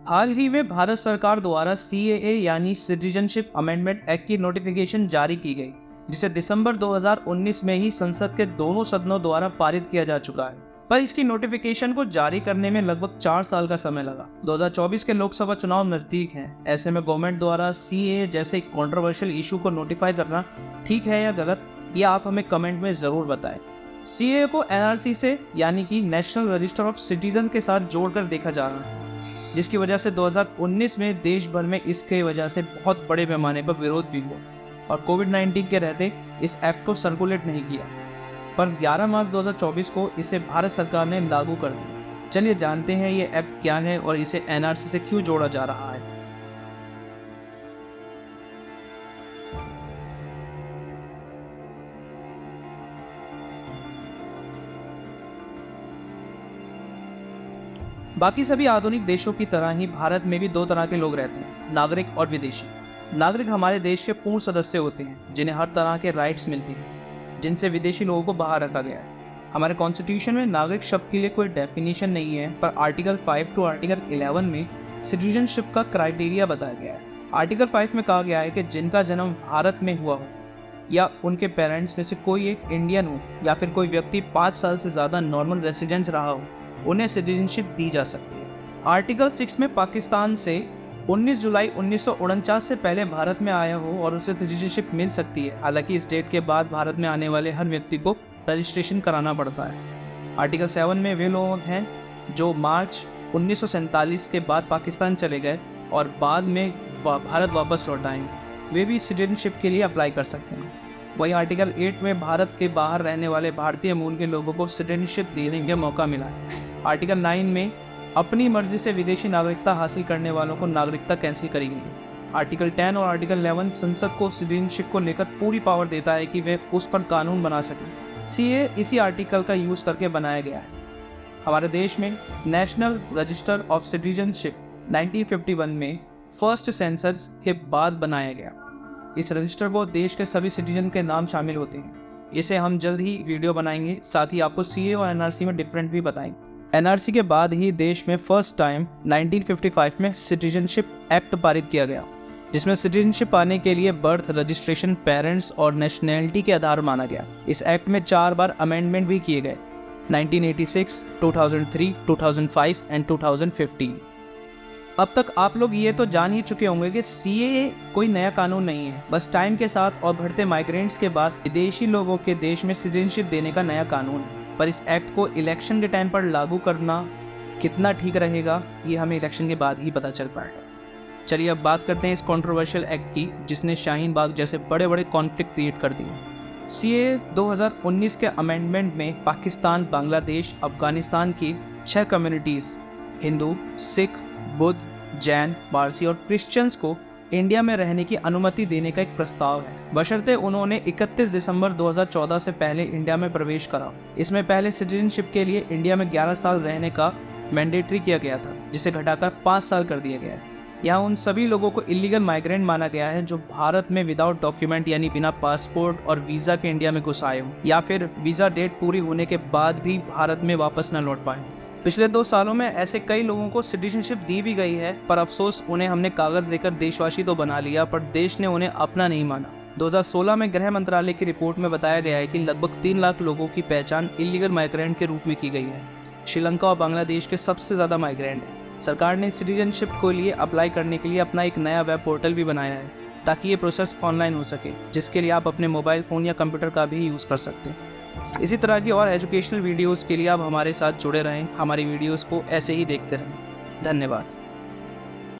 हाल ही में भारत सरकार द्वारा CAA यानी सिटीजनशिप अमेंडमेंट एक्ट की नोटिफिकेशन जारी की गई, जिसे दिसंबर 2019 में ही संसद के दोनों सदनों द्वारा पारित किया जा चुका है। पर इसकी नोटिफिकेशन को जारी करने में लगभग 4 साल का समय लगा। 2024 के लोकसभा चुनाव नजदीक हैं। ऐसे में गवर्नमेंट द्वारा CAA जैसे कंट्रोवर्शियल इशू को नोटिफाई करना ठीक है या गलत, ये आप हमें कमेंट में जरूर बताएं। CAA को NRC से यानी कि नेशनल रजिस्टर ऑफ सिटीजन के साथ जोड़कर देखा जा रहा है, जिसकी वजह से 2019 में देश भर में इसके वजह से बहुत बड़े पैमाने पर विरोध भी हुआ और कोविड-19 के रहते इस एक्ट को सर्कुलेट नहीं किया। पर 11 मार्च 2024 को इसे भारत सरकार ने लागू कर दिया। चलिए जानते हैं ये एक्ट क्या है और इसे NRC से क्यों जोड़ा जा रहा है। बाकी सभी आधुनिक देशों की तरह ही भारत में भी 2 तरह के लोग रहते हैं, नागरिक और विदेशी। नागरिक हमारे देश के पूर्ण सदस्य होते हैं, जिन्हें हर तरह के राइट्स मिलते हैं, जिनसे विदेशी लोगों को बाहर रखा गया है। हमारे कॉन्स्टिट्यूशन में नागरिक शब्द के लिए कोई डेफिनेशन नहीं है, पर आर्टिकल 5 टू आर्टिकल 11 में सिटीजनशिप का क्राइटेरिया बताया गया है। आर्टिकल 5 में कहा गया है कि जिनका जन्म भारत में हुआ हो या उनके पेरेंट्स में से कोई एक इंडियन हो या फिर कोई व्यक्ति 5 साल से ज़्यादा नॉर्मल रेसिडेंस रहा हो, उन्हें सिटीजनशिप दी जा सकती है। आर्टिकल 6 में पाकिस्तान से 19 जुलाई 1949 से पहले भारत में आया हो और उसे सिटीजनशिप मिल सकती है। हालांकि इस डेट के बाद भारत में आने वाले हर व्यक्ति को रजिस्ट्रेशन कराना पड़ता है। आर्टिकल 7 में वे लोग हैं जो मार्च 1947 के बाद पाकिस्तान चले गए और बाद में भारत वापस लौट आए, वे भी सिटीजनशिप के लिए अप्लाई कर सकते हैं। वहीं आर्टिकल 8 में भारत के बाहर रहने वाले भारतीय मूल के लोगों को सिटीजनशिप देने का मौका मिला है। आर्टिकल 9 में अपनी मर्जी से विदेशी नागरिकता हासिल करने वालों को नागरिकता कैंसिल करी गई। आर्टिकल 10 और आर्टिकल 11 संसद को सिटीजनशिप को लेकर पूरी पावर देता है कि वे उस पर कानून बना सकें। CAA इसी आर्टिकल का यूज़ करके बनाया गया है। हमारे देश में नेशनल रजिस्टर ऑफ सिटीजनशिप 1951 में फर्स्ट सेंसस के बाद बनाया गया। इस रजिस्टर को देश के सभी सिटीजन के नाम शामिल होते हैं। इसे हम जल्द ही वीडियो बनाएंगे, साथ ही आपको CAA और NRC में डिफरेंट भी बताएंगे। NRC के बाद ही देश में फर्स्ट टाइम 1955 में सिटीजनशिप एक्ट पारित किया गया, जिसमें सिटीजनशिप पाने के लिए बर्थ रजिस्ट्रेशन पेरेंट्स और नेशनैलिटी के आधार माना गया। इस एक्ट में 4 बार अमेंडमेंट भी किए गए, 1986, 2003, 2005 एंड 2015। अब तक आप लोग ये तो जान ही चुके होंगे कि CAA कोई नया कानून नहीं है, बस टाइम के साथ और बढ़ते माइग्रेंट्स के बाद विदेशी लोगों के देश में सिटीजनशिप देने का नया कानून है। पर इस एक्ट को इलेक्शन के टाइम पर लागू करना कितना ठीक रहेगा, ये हमें इलेक्शन के बाद ही पता चल पाएगा। चलिए अब बात करते हैं इस कंट्रोवर्शियल एक्ट की, जिसने शाहीन बाग जैसे बड़े बड़े कॉन्फ्लिक्ट क्रिएट कर दिए। CAA 2019 के अमेंडमेंट में पाकिस्तान, बांग्लादेश, अफगानिस्तान की 6 कम्युनिटीज़ हिंदू, सिख, बुद्ध, जैन, पारसी और क्रिश्चियंस को इंडिया में रहने की अनुमति देने का एक प्रस्ताव है, बशर्ते उन्होंने 31 दिसंबर 2014 से पहले इंडिया में प्रवेश करा। इसमें पहले सिटीजनशिप के लिए इंडिया में 11 साल रहने का मैंडेटरी किया गया था, जिसे घटाकर 5 साल कर दिया गया है। यहाँ उन सभी लोगों को इलीगल माइग्रेंट माना गया है जो भारत में विदाउट डॉक्यूमेंट यानी बिना पासपोर्ट और वीज़ा के इंडिया में घुस आए हो या फिर वीज़ा डेट पूरी होने के बाद भी भारत में वापस न लौट पाए। पिछले 2 सालों में ऐसे कई लोगों को सिटीजनशिप दी भी गई है, पर अफसोस उन्हें हमने कागज़ देकर देशवासी तो बना लिया, पर देश ने उन्हें अपना नहीं माना। 2016 में गृह मंत्रालय की रिपोर्ट में बताया गया है कि लगभग 3 लाख लोगों की पहचान इलीगल माइग्रेंट के रूप में की गई है। श्रीलंका और बांग्लादेश के सबसे ज़्यादा माइग्रेंट हैं। सरकार ने सिटीजनशिप को लिए अप्लाई करने के लिए अपना एक नया वेब पोर्टल भी बनाया है, ताकि ये प्रोसेस ऑनलाइन हो सके, जिसके लिए आप अपने मोबाइल फ़ोन या कंप्यूटर का भी यूज़ कर सकते हैं। इसी तरह की और एजुकेशनल वीडियोस के लिए आप हमारे साथ जुड़े रहें, हमारी वीडियोस को ऐसे ही देखते रहें। धन्यवाद।